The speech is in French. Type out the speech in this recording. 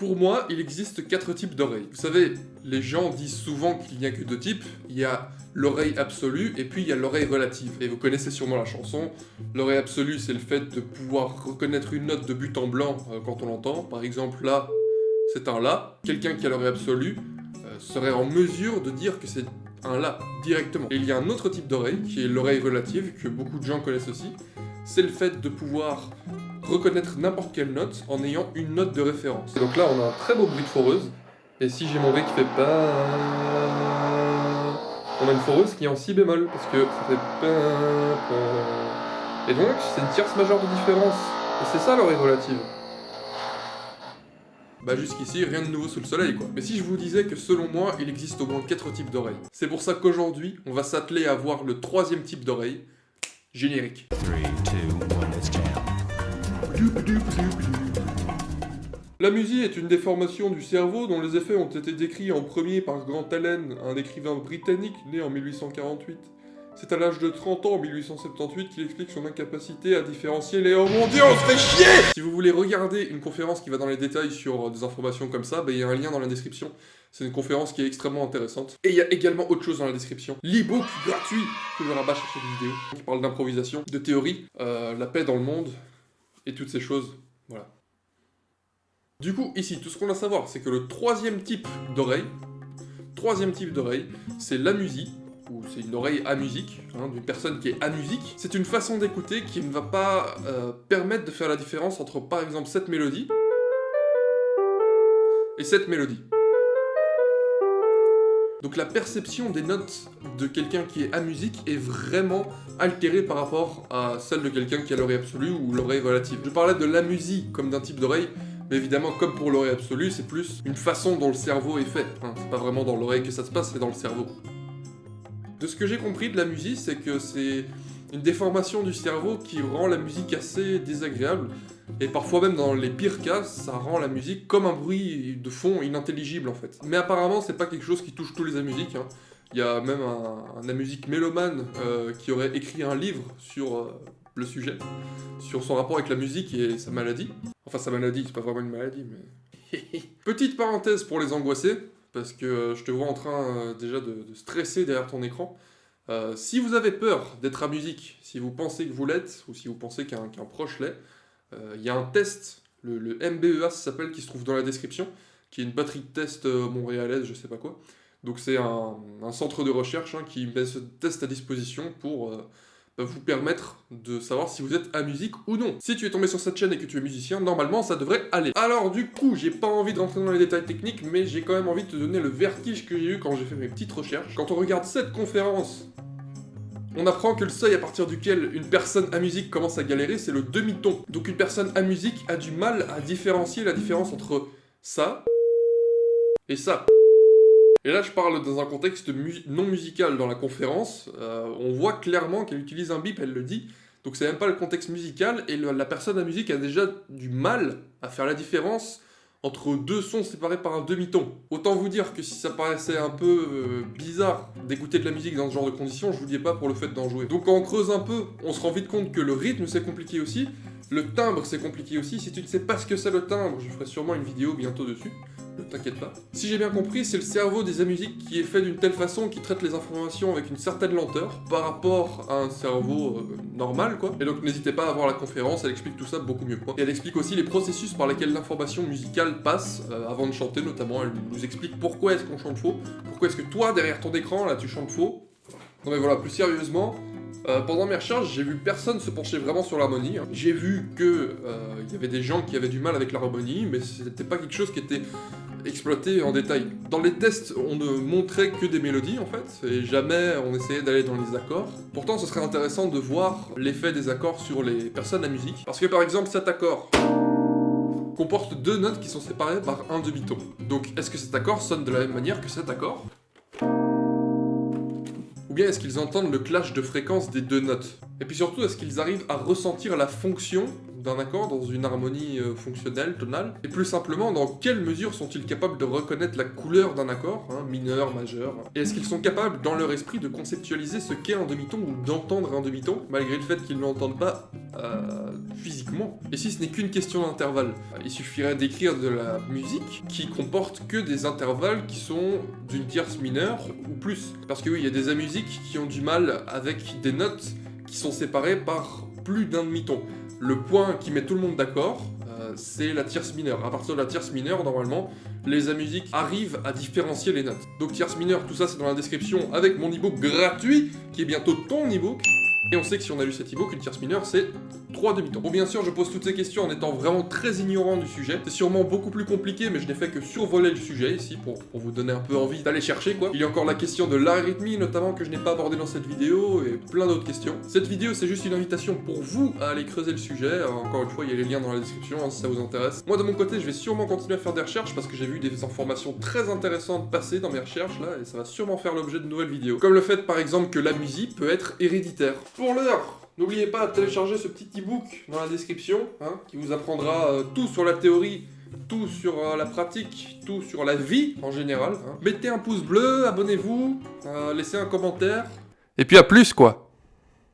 Pour moi, il existe 4 types d'oreilles. Vous savez, les gens disent souvent qu'il n'y a que 2 types. Il y a l'oreille absolue et puis il y a l'oreille relative. Et vous connaissez sûrement la chanson. L'oreille absolue, c'est le fait de pouvoir reconnaître une note de but en blanc quand on l'entend. Par exemple, là, c'est un la. Quelqu'un qui a l'oreille absolue serait en mesure de dire que c'est un la directement. Et il y a un autre type d'oreille qui est l'oreille relative, que beaucoup de gens connaissent aussi. C'est le fait de pouvoir reconnaître n'importe quelle note en ayant une note de référence. Et donc là, on a un très beau bruit de foreuse. Et si j'ai mon ré qui fait pas, on a une foreuse qui est en si bémol parce que ça fait pas. Et donc, c'est une tierce majeure de différence. Et c'est ça l'oreille relative. Bah jusqu'ici, rien de nouveau sous le soleil quoi. Mais si je vous disais que selon moi, il existe au moins 4 types d'oreilles. C'est pour ça qu'aujourd'hui, on va s'atteler à voir le 3e type d'oreille. Générique. 3, 2, 1, let's jam. La musie est une déformation du cerveau dont les effets ont été décrits en premier par Grant Allen, un écrivain britannique né en 1848. C'est à l'âge de 30 ans, en 1878, qu'il explique son incapacité à différencier les... Oh mon dieu, on se fait chier! Si vous voulez regarder une conférence qui va dans les détails sur des informations comme ça, il y a un lien dans la description. C'est une conférence qui est extrêmement intéressante. Et il y a également autre chose dans la description. L'e-book gratuit que je rabâche à chaque vidéo, qui parle d'improvisation, de théorie, la paix dans le monde, et toutes ces choses. Voilà. Du coup, ici, tout ce qu'on a à savoir, c'est que le 3e type d'oreille, c'est l'amusie, ou c'est une oreille amusique, d'une personne qui est amusique. C'est une façon d'écouter qui ne va pas permettre de faire la différence entre, par exemple, cette mélodie et cette mélodie. Donc la perception des notes de quelqu'un qui est amusique est vraiment altérée par rapport à celle de quelqu'un qui a l'oreille absolue ou l'oreille relative. Je parlais de l'amusie comme d'un type d'oreille, mais évidemment, comme pour l'oreille absolue, c'est plus une façon dont le cerveau est fait. C'est pas vraiment dans l'oreille que ça se passe, c'est dans le cerveau. De ce que j'ai compris de la musique, c'est que c'est une déformation du cerveau qui rend la musique assez désagréable. Et parfois même dans les pires cas, ça rend la musique comme un bruit de fond inintelligible en fait. Mais apparemment, c'est pas quelque chose qui touche tous les amusiques. Il y a même un amusique mélomane qui aurait écrit un livre sur le sujet, sur son rapport avec la musique et sa maladie. Enfin, sa maladie, c'est pas vraiment une maladie, mais... Petite parenthèse pour les angoissés, parce que je te vois en train déjà de stresser derrière ton écran. Si vous avez peur d'être amusique, si vous pensez que vous l'êtes, ou si vous pensez qu'un proche l'est, il y a un test, le MBEA ça s'appelle, qui se trouve dans la description, qui est une batterie de tests montréalaise, je sais pas quoi. Donc c'est un centre de recherche qui met ce test à disposition pour vous permettre de savoir si vous êtes amusique ou non. Si tu es tombé sur cette chaîne et que tu es musicien, normalement ça devrait aller. Alors du coup, j'ai pas envie de rentrer dans les détails techniques, mais j'ai quand même envie de te donner le vertige que j'ai eu quand j'ai fait mes petites recherches. Quand on regarde cette conférence, on apprend que le seuil à partir duquel une personne amusique commence à galérer, c'est le demi-ton. Donc une personne amusique a du mal à différencier la différence entre ça et ça. Et là, je parle dans un contexte non musical dans la conférence. On voit clairement qu'elle utilise un bip, elle le dit. Donc c'est même pas le contexte musical, et la personne à musique a déjà du mal à faire la différence entre deux sons séparés par un demi-ton. Autant vous dire que si ça paraissait un peu bizarre d'écouter de la musique dans ce genre de conditions, je vous dis pas pour le fait d'en jouer. Donc quand on creuse un peu, on se rend vite compte que le rythme c'est compliqué aussi, le timbre c'est compliqué aussi. Si tu ne sais pas ce que c'est le timbre, je ferai sûrement une vidéo bientôt dessus. Ne t'inquiète pas. Si j'ai bien compris, c'est le cerveau des amusiques qui est fait d'une telle façon qu'il traite les informations avec une certaine lenteur par rapport à un cerveau normal, quoi. Et donc n'hésitez pas à voir la conférence, elle explique tout ça beaucoup mieux que moi. Et elle explique aussi les processus par lesquels l'information musicale passe avant de chanter, notamment. Elle nous explique pourquoi est-ce qu'on chante faux, pourquoi est-ce que toi, derrière ton écran, là, tu chantes faux. Non mais voilà, plus sérieusement... pendant mes recherches, j'ai vu personne se pencher vraiment sur l'harmonie. J'ai vu que il y avait des gens qui avaient du mal avec l'harmonie, mais c'était pas quelque chose qui était exploité en détail. Dans les tests, on ne montrait que des mélodies en fait, et jamais on essayait d'aller dans les accords. Pourtant, ce serait intéressant de voir l'effet des accords sur les personnes à musique. Parce que par exemple, cet accord comporte 2 notes qui sont séparées par un demi-ton. Donc, est-ce que cet accord sonne de la même manière que cet accord ? Ou bien est-ce qu'ils entendent le clash de fréquences des 2 notes? Et puis surtout, est-ce qu'ils arrivent à ressentir la fonction d'un accord dans une harmonie fonctionnelle, tonale? Et plus simplement, dans quelle mesure sont-ils capables de reconnaître la couleur d'un accord, hein, mineur, majeur? Et est-ce qu'ils sont capables, dans leur esprit, de conceptualiser ce qu'est un demi-ton ou d'entendre un demi-ton, malgré le fait qu'ils ne l'entendent pas physiquement? Et si ce n'est qu'une question d'intervalle, il suffirait d'écrire de la musique qui comporte que des intervalles qui sont d'une tierce mineure ou plus. Parce que oui, il y a des musiques qui ont du mal avec des notes qui sont séparées par plus d'un demi-ton. Le point qui met tout le monde d'accord, c'est la tierce mineure. À partir de la tierce mineure, normalement, les musiques arrivent à différencier les notes. Donc tierce mineure, tout ça c'est dans la description avec mon e-book gratuit, qui est bientôt ton e-book. Et on sait que si on a lu cet e-book, une tierce mineure, c'est 3 demi-tons. Bon, bien sûr, je pose toutes ces questions en étant vraiment très ignorant du sujet. C'est sûrement beaucoup plus compliqué, mais je n'ai fait que survoler le sujet ici pour vous donner un peu envie d'aller chercher, quoi. Il y a encore la question de l'arythmie, notamment, que je n'ai pas abordé dans cette vidéo, et plein d'autres questions. Cette vidéo, c'est juste une invitation pour vous à aller creuser le sujet. Encore une fois, il y a les liens dans la description, hein, si ça vous intéresse. Moi, de mon côté, je vais sûrement continuer à faire des recherches, parce que j'ai vu des informations très intéressantes passer dans mes recherches, là, et ça va sûrement faire l'objet de nouvelles vidéos. Comme le fait, par exemple, que la musique peut être héréditaire. Pour l'heure, n'oubliez pas de télécharger ce petit e-book dans la description, hein, qui vous apprendra tout sur la théorie, tout sur la pratique, tout sur la vie en général. Hein. Mettez un pouce bleu, abonnez-vous, laissez un commentaire. Et puis à plus quoi.